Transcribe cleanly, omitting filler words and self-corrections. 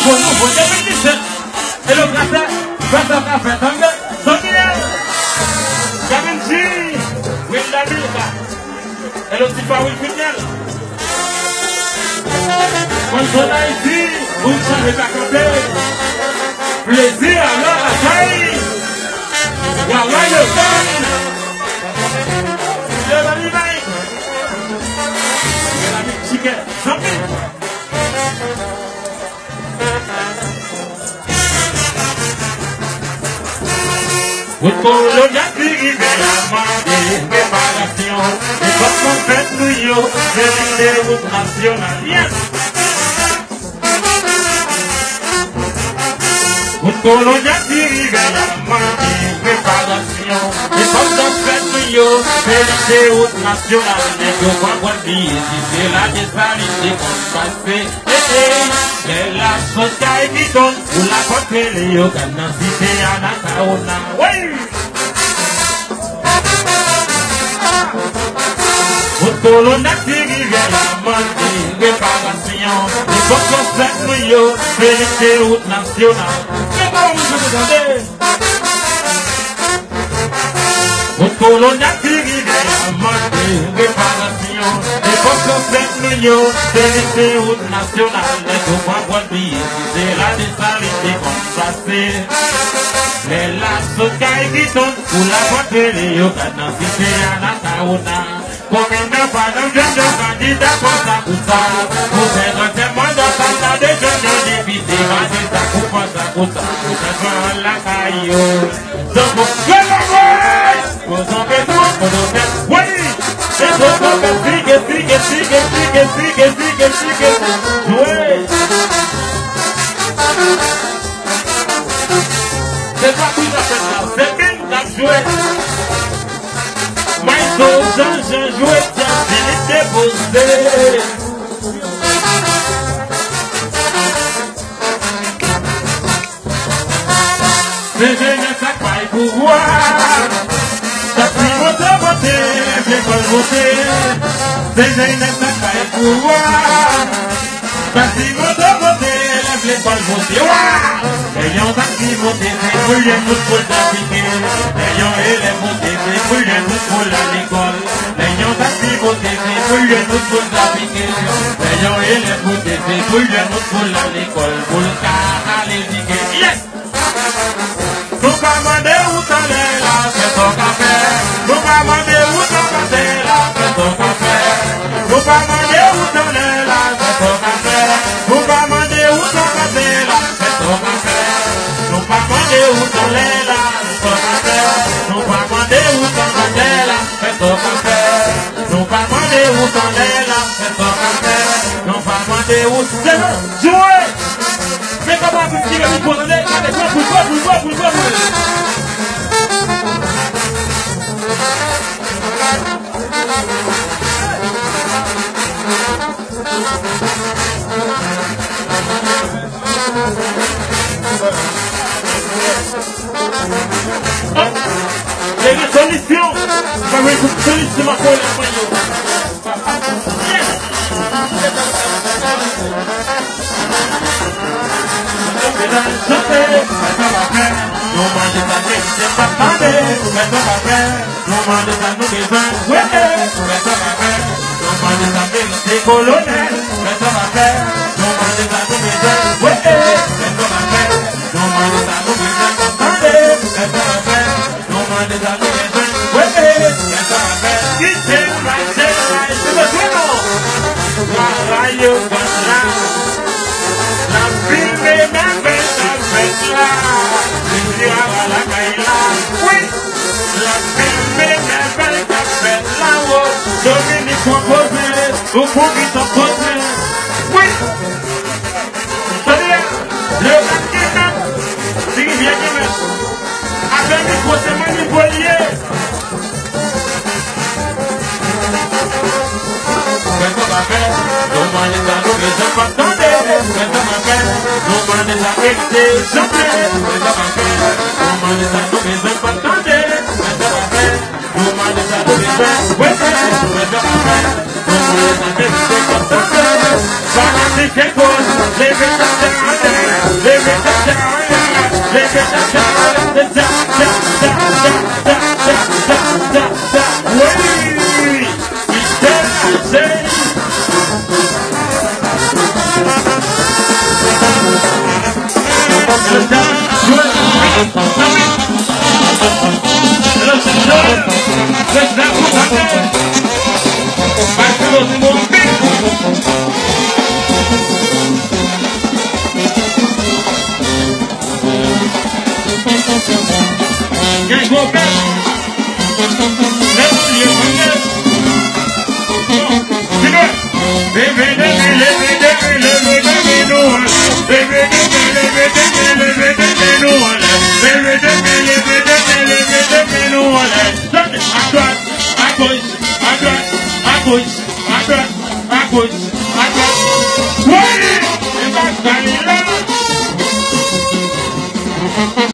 nouveau, 2017. Et le café, café, Daniel, Gaminji, Wilda Milka. Et le petit Paris Fidel. Quand on a ici, vous changez ta côté. Plaisir, alors, la taille. Voilà le temps. Le Balibaï. La musique, Zambi. Vous colonialisez la main des réparations. Et comme on fait nous, c'est des routes nationales. Vous colonialisez la main des réparations. Et comme on fait nous, c'est des routes nationales. Et que moi, moi, c'est la désalité qu'on passe. C'est la société qui donne pour la côté les organisés à la Taona. Oui! Vous colonialisez la main des réparations. Les bonnes fêtes nous, c'est les routes nationales. C'est bon, je vous demande. Vous colonialisez la main des réparations. Les bonnes fêtes nous, c'est les routes nationales. C'est la désalité qu'on passe. Mais la société qui donne pour la voiture les organisés à la Taona. Comme il n'y a pas de jeunes candidats pour ça. Vous êtes un témoin de ça, des jeunes députés, candidats pour ça. Vous êtes la caillou. Donc vous êtes la voix. Vous en faites tout, vous en faites. Oui. Et vous en faites jouer. C'est pas tout à fait ça, c'est bien qu'à jouer. Mais je jouais, j'ai déposé. C'est génial, ça paille pour voir. Ça pris voter, j'ai pas voté. C'est génial, ça paille pour voir. Ça pris voter, j'ai pas voté. Ayant activoté, c'est brûlé tout pour l'appliquer. Ayant élevé, c'est brûlé tout pour l'école. Ayant activoté, c'est brûlé tout pour l'appliquer. Ayant élevé, c'est brûlé tout pour l'école. Pour le cas à l'éduquer. Yes! Nous pas demander où t'en es là, fais ton café. Nous pas demander où t'en es là, fais ton café. Nous pas demander où t'en es là, fais ton café. Nous pas demander où t'en es là, fais ton café. Nous pas demander où t'en es là, fais ton café. Nous pas demander où t'en es là, fais ton café. Nous pas demander où t'en es là, fais ton café. Nous pas demander où t'en es là, jouer. Mais comment vous tirez vous posez avec moi, vous les résolutions, vous avez une solution à quoi les moyens. Au fond, ils sont posés. Oui. C'est-à-dire, le candidat, c'est qu'il vient de mettre. Avec les procès manipulés. Qu'est-ce qu'on va faire? Non, moi, les amis, les gens m'attendent. Qu'est-ce qu'on va faire? Non, moi, les amis, les gens m'attendent. Qu'est-ce qu'on va faire? Non, moi, les amis, les gens m'attendent. Qu'est-ce qu'on va faire? Non, moi, les amis, les gens m'attendent. Qu'est-ce qu'on va faire? Para ti que con, What?